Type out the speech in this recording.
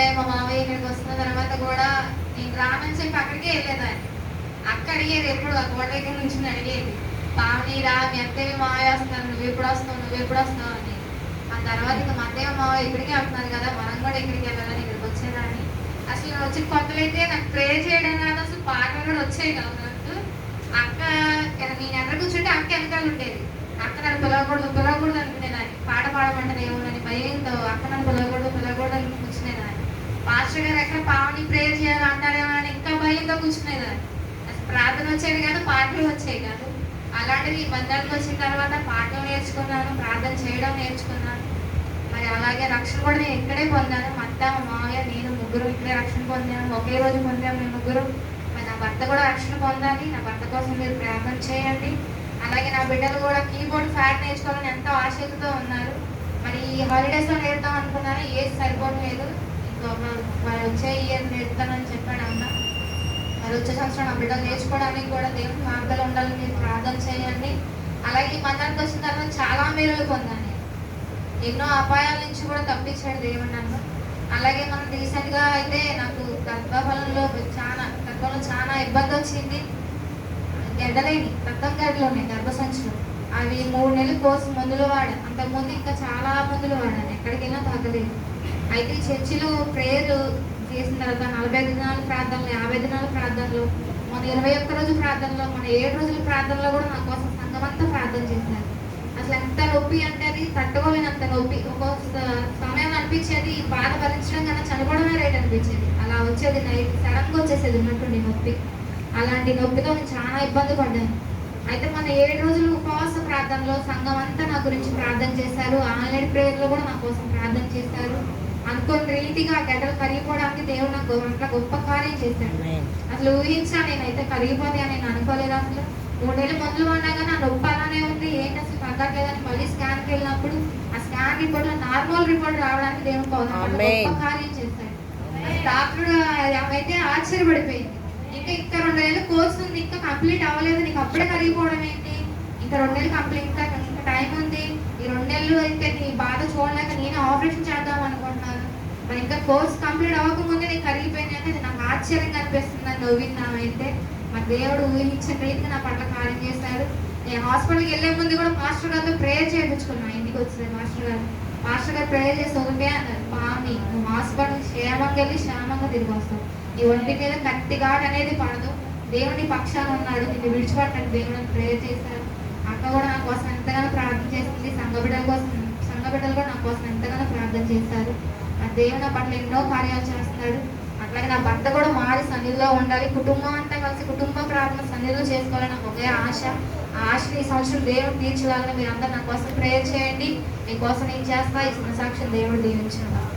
అత్తయ్య మా మామయ్య ఇక్కడికి వస్తున్న తర్వాత కూడా నేను రానని చెప్పి అక్కడికే వెళ్ళేదాన్ని. అక్క అడిగేది ఎప్పుడు ఆ గోడ దగ్గర నుంచి అడిగేది, పావని రా మీ అత్తయ్య మావయ్య వస్తున్నారు, నువ్వు ఎప్పుడు వస్తావు అని. ఆ తర్వాత ఇక మా అత్తయ్య మావయ్య ఇక్కడికే వస్తున్నారు కదా, మనం కూడా ఇక్కడికి వెళ్ళాలని ఇక్కడికి వచ్చేదాన్ని. అసలు వచ్చి కొత్తలైతే నాకు ప్రే చేయడం కాదు, అసలు పాటలు కూడా వచ్చాయి కదా నాకు. అక్క నేను ఎక్కడ కూర్చుంటే అక్క వెనకాల ఉండేది. అక్క నన్ను పిలవకూడదు అనుకునేదాన్ని, పాట పాడమంటారు ఏమోనని భయంతో అక్క నన్ను పిలవకూడదు అని కూర్చునేదాన్ని. పాస్టర్ గారు ఎక్కడ పావని ప్రేయర్ చేయాలి అంటారేమో అని ఇంకా భయంతో కూర్చునేదాన్ని. అసలు ప్రార్థన వచ్చేది కాదు, పాటలు వచ్చేవి కాదు. అలాంటిది ఈ బంధాలకు వచ్చిన తర్వాత పాటలు నేర్చుకున్నాను, ప్రార్థన చేయడం నేర్చుకున్నాను. మరి అలాగే రక్షణ కూడా నేను ఇక్కడే పొందాను. మా అత్త మా మామయ్య నేను ముగ్గురు ఇక్కడే రక్షణ పొందాను, ఒకే రోజు పొందాము మేము ముగ్గురు. మరి నా భర్త కూడా రక్షణ పొందాలి, నా భర్త కోసం మీరు ప్రార్థన చేయండి. అలాగే నా బిడ్డలు కూడా కీబోర్డ్ ఫ్యాట్ నేర్చుకోవాలని ఎంతో ఆసక్తితో ఉన్నారు. మరి ఈ హాలిడేస్లో నేర్పుతాం అనుకున్నాను, ఏది సరిపోవట్లేదు. మరి వచ్చే ఇయర్ నేర్పుతానని చెప్పాడు అన్న. మరి వచ్చే సంవత్సరం నా బిడ్డలు నేర్చుకోవడానికి కూడా దేవుని మార్గాలు ఉండాలని మీరు ప్రార్థన చేయండి. అలాగే ఈ మందిరానికి వచ్చిన తర్వాత చాలా మేలులు పొందాను. ఎన్నో అపాయాల నుంచి కూడా తప్పించాడు దేవుడు నన్ను. అలాగే మనం రీసెంట్గా అయితే నాకు గర్భఫలంలో చాలా ఇబ్బంది వచ్చింది. గడ్డలేని రక్తం గడ్డలు ఉన్నాయి గర్భసంచులు. అవి 3 నెలలు కోర్సు మందులు వాడాను. అంతకుముందు ఇంకా చాలా మందులు వాడాను, ఎక్కడికి వెళ్ళినా తగ్గలేదు. అయితే చర్చిలో ప్రేయర్ చేసిన తర్వాత 45 దినాల ప్రార్థనలు, 50 దినాల ప్రార్థనలు, మన 21 రోజు ప్రార్థనలో, మన 7 రోజుల ప్రార్థనలో కూడా నా కోసం సంఘమంతా ప్రార్థన చేశారు. అసలు ఎంత నొప్పి అంటే అది తట్టుకోలేనంత నొప్పి. ఒక్కొక్క సమయం అనిపించేది ఈ బాధ భరించడం కన్నా చనిపోవడమే రేట్ అనిపించేది. అలా వచ్చేది, నైట్ సడన్గా వచ్చేసేది ఉన్నట్టుండి నొప్పి. అలాంటి నొప్పితో నేను చాలా ఇబ్బంది పడ్డాను. అయితే మన 7 రోజులు ఉపవాస ప్రార్థనలో సంఘం అంతా నా గురించి ప్రార్థన చేశారు. ఆన్లైన్ ప్రేయర్లో కూడా నా కోసం ప్రార్థన చేశారు. అనుకోని రీతిగా గడ్డలు కరిగిపోవడానికి దేవుడు నాకు అంత గొప్ప కార్యం చేశాడు. అసలు ఊహించా, నేనైతే కరిగిపోతాయని నేను అనుకోలేదు. అసలు 3 నెలలు మందులు పడినాగా నా నొప్పి అలానే ఉంది, ఏంటి అసలు తగ్గట్లేదని మళ్ళీ స్కాన్కి వెళ్ళినప్పుడు ఆ స్కాన్ రిపోర్ట్లో నార్మల్ రిపోర్ట్ రావడానికి దేవుడు గొప్ప కార్యం చేశాడు. డాక్టర్ అయితే ఆశ్చర్యపడిపోయింది. ఇంకా 2 నెలలు కోర్సు ఉంది, ఇంకా కంప్లీట్ అవ్వలేదు, నీకు అప్పుడే కరిగిపోవడం ఏంటి, ఇంకా 2 నెలలు కంప్లీట్, ఇంకా టైం ఉంది, ఈ 2 నెలలు అయితే నీ బాధ చూడలేక నేను ఆపరేషన్ చేద్దాం అనుకుంటున్నాను, మరి ఇంకా కోర్స్ కంప్లీట్ అవ్వకముందే నీకు కరిగిపోయింది అంటే నాకు ఆశ్చర్యంగా అనిపిస్తుంది అని నవ్విందామైతే. మరి దేవుడు ఊహించిన రీతిగా నా పట్ల కార్యం చేశాడు. నేను హాస్పిటల్కి వెళ్ళే ముందు కూడా మాస్టర్ గారితో ప్రేయర్ చేయించుకున్నాను. ఇంటికి వచ్చింది మాస్టర్ గారు ప్రేయర్ చేసి ఒకటే అన్నారు, బాగుంది నువ్వు హాస్పిటల్ క్షేమంగా వెళ్ళి క్షేమంగా తిరిగి వస్తావు, ఈ ఒంటి మీద కత్తి ఘాట్ అనేది పడదు, దేవుడి పక్షాన ఉన్నాడు, నిన్ను విడిచిపట్టండి దేవుడిని ప్రేయర్ చేశారు. అక్క కూడా నా కోసం ఎంతగానో ప్రార్థన చేస్తుంది, సంఘ బిడ్డలు కూడా నా కోసం ఎంతగానో ప్రార్థన చేస్తారు. ఆ దేవుడు నా పట్ల ఎన్నో కార్యాలు చేస్తున్నాడు. అట్లాగే నా భర్త కూడా మారి సన్నిధిలో ఉండాలి, కుటుంబం అంతా కలిసి కుటుంబ ప్రార్థన సన్నిధిలో చేసుకోవాలని నాకు ఒకే ఆశ. ఆ ఆశని ఈ సంవత్సరం దేవుడు తీర్చాలని మీరు అందరూ నా కోసం ప్రేయర్ చేయండి. మీకోసం నేను చేస్తా. ఈ చిన్న సాక్ష్యం దేవుడు దీవించుకుంటాను.